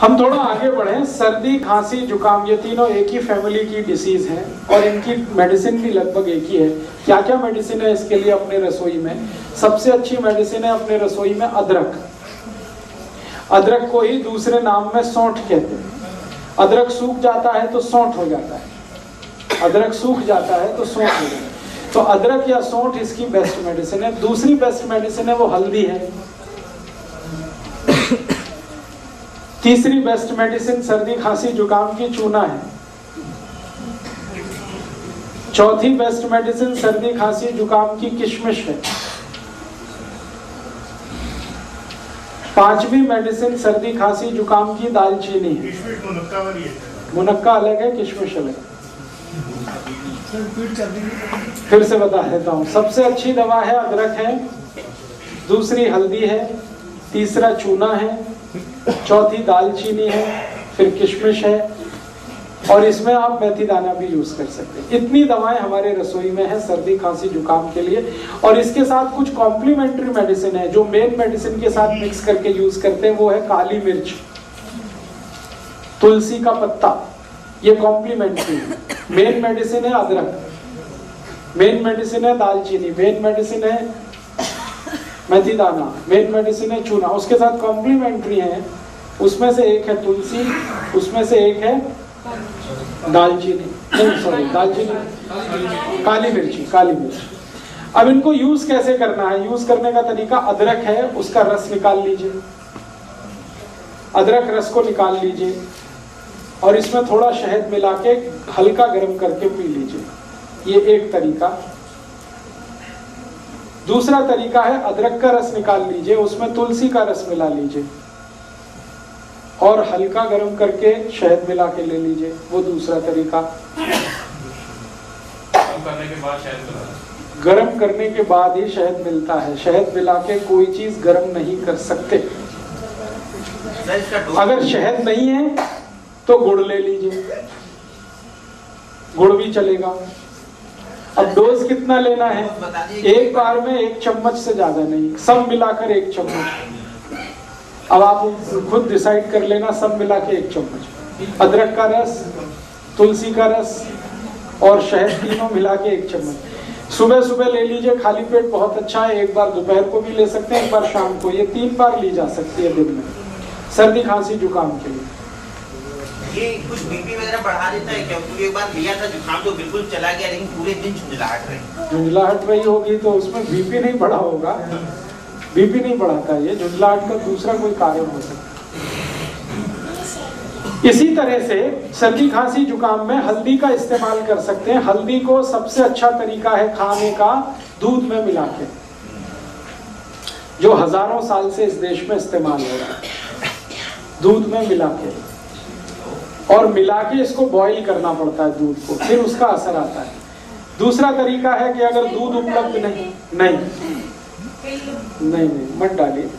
हम थोड़ा आगे बढ़े। सर्दी, खांसी, जुकाम ये तीनों एक ही फैमिली की डिसीज हैं और इनकी मेडिसिन भी लगभग एक ही है। क्या क्या मेडिसिन है इसके लिए अपने रसोई में? सबसे अच्छी मेडिसिन है अपने रसोई में अदरक। अदरक को ही दूसरे नाम में सौंठ कहते हैं। अदरक सूख जाता है तो सौंठ हो जाता है, अदरक सूख जाता है तो सौंठ हो जाता है। तो अदरक या सौंठ इसकी बेस्ट मेडिसिन है। दूसरी बेस्ट मेडिसिन है वो हल्दी है। तीसरी बेस्ट मेडिसिन सर्दी, खांसी, जुकाम की चूना है। चौथी बेस्ट मेडिसिन सर्दी, खांसी, जुकाम की किशमिश है। पांचवी मेडिसिन सर्दी, खांसी, जुकाम की दालचीनी है। मुनक्का अलग है, किशमिश अलग है। फिर से बता देता हूँ। सबसे अच्छी दवा है अदरक है, दूसरी हल्दी है, तीसरा चूना है, चौथी दालचीनी है, फिर किशमिश है और इसमें आप मेथी दाना भी यूज कर सकते हैं। इतनी दवाएं हमारे रसोई में है सर्दी, खांसी, जुकाम के लिए। और इसके साथ कुछ कॉम्प्लीमेंट्री मेडिसिन है जो मेन मेडिसिन के साथ मिक्स करके यूज करते हैं। वो है काली मिर्च, तुलसी का पत्ता, ये कॉम्प्लीमेंट्री है। मेन मेडिसिन है अदरक, मेन मेडिसिन है दालचीनी, मेन मेडिसिन है मेथी दाना, मेन मेडिसिन है चूना। उसके साथ कॉम्प्लीमेंट्री है, उसमें से एक है तुलसी, उसमें से एक है दालचीनी, नहीं सॉरी दालचीनी, काली मिर्ची, काली मिर्च। अब इनको यूज कैसे करना है? यूज करने का तरीका, अदरक है उसका रस निकाल लीजिए, अदरक रस को निकाल लीजिए और इसमें थोड़ा शहद मिला के हल्का गर्म करके पी लीजिए। ये एक तरीका। दूसरा तरीका है अदरक का रस निकाल लीजिए, उसमें तुलसी का रस मिला लीजिए और हल्का गर्म करके शहद मिला के ले लीजिए। वो दूसरा तरीका। गर्म करने के बाद ही शहद मिलता है। शहद मिला के कोई चीज गर्म नहीं कर सकते। अगर शहद नहीं है तो गुड़ ले लीजिए, गुड़ भी चलेगा। अब डोज कितना लेना है? एक बार में 1 चम्मच से ज्यादा नहीं, सब मिलाकर 1 चम्मच। अब आप खुद डिसाइड कर लेना, सब मिला के 1 चम्मच। अदरक का रस, तुलसी का रस और शहद तीनों मिला के 1 चम्मच। सुबह सुबह ले लीजिए, खाली पेट बहुत अच्छा है। एक बार दोपहर को भी ले सकते हैं, एक बार शाम को। ये 3 बार ली जा सकती है दिन में, सर्दी, खांसी, जुकाम के लिए। ये कुछ बीपी वगैरह बढ़ा देता है क्या? क्योंकि एक बार लिया था जुकाम तो बिल्कुल चला गया, लेकिन पूरे दिन झुंझलाहट रही। झुंझलाहट रही होगी तो उसमें बीपी नहीं बढ़ा होगा। बीपी नहीं बढ़ाता, ये झुंझलाहट का दूसरा कोई कारण हो सकता है। इसी तरह से सर्दी, खांसी, जुकाम में हल्दी का इस्तेमाल कर सकते हैं। हल्दी को सबसे अच्छा तरीका है खाने का दूध में मिला के, जो हजारों साल से इस देश में इस्तेमाल हो रहा है। दूध में मिला के और मिला के इसको बॉईल करना पड़ता है दूध को, फिर उसका असर आता है। दूसरा तरीका है कि अगर दूध उपलब्ध नहीं मत डालिए,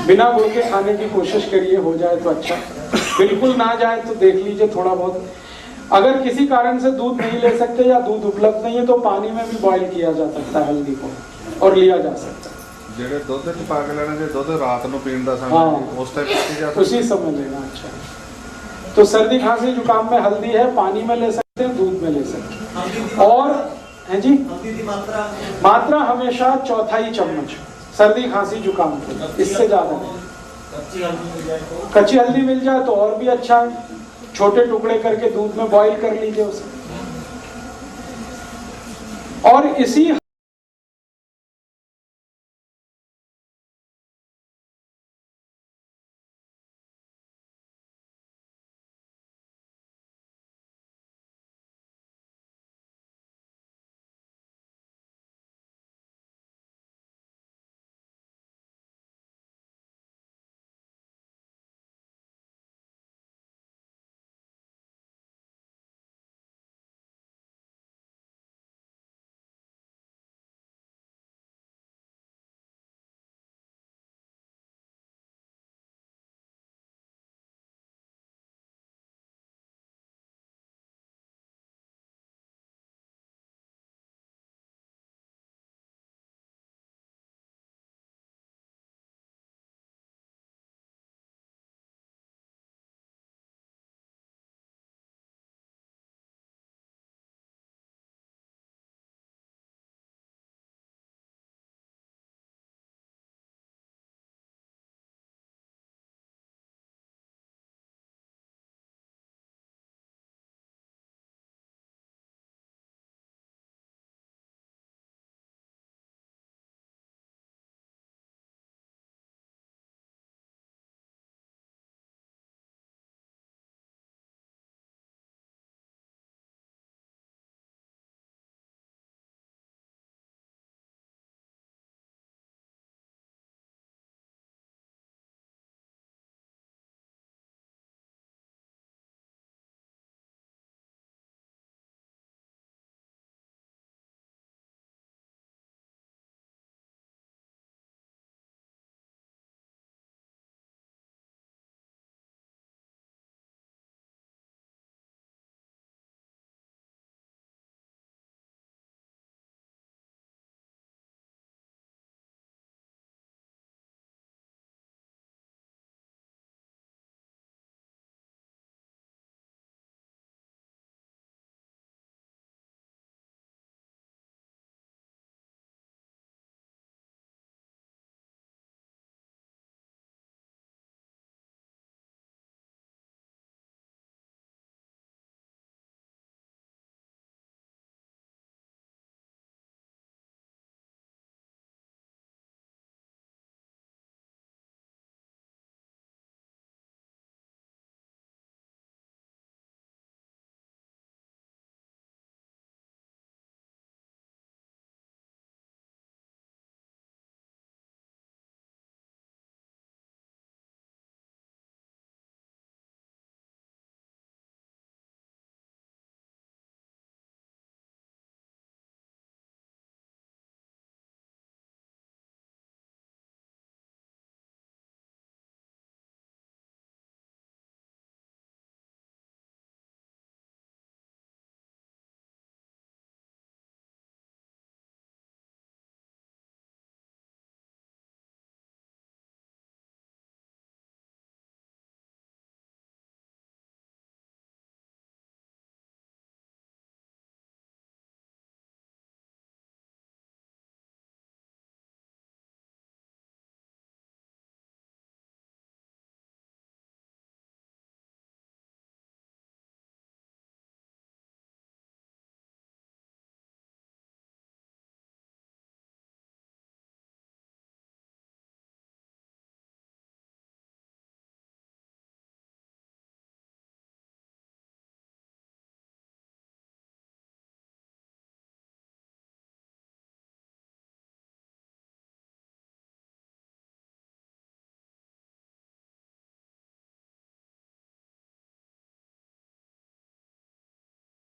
बिना गुड़ के खाने की कोशिश करिए, हो जाए तो अच्छा, बिल्कुल ना जाए तो देख लीजिए थोड़ा बहुत। अगर किसी कारण से दूध नहीं ले सकते या दूध उपलब्ध नहीं है तो पानी में भी बॉईल किया जा सकता है हल्दी को और लिया जा सकता है। ਜਿਹੜੇ ਦੁੱਧ ਚ ਪਾ ਕੇ ਲੈਣਾ, ਜੇ ਦੁੱਧ ਰਾਤ ਨੂੰ ਪੀਣ ਦਾ हाँ, ਉਸ ਟਾਈਮ ਪੀਤੀ ਜਾ उसी समय लेना अच्छा है। तो सर्दी, खांसी, जुकाम में हल्दी है, पानी में ले सकते हैं, दूध में ले सकते हैं। और है जी, मात्रा हमेशा 1/4 चम्मच सर्दी, खांसी, जुकाम के, इससे ज्यादा नहीं। कच्ची हल्दी मिल जाए तो और भी अच्छा है। छोटे टुकड़े करके दूध में बॉईल कर लीजिए उसे और इसी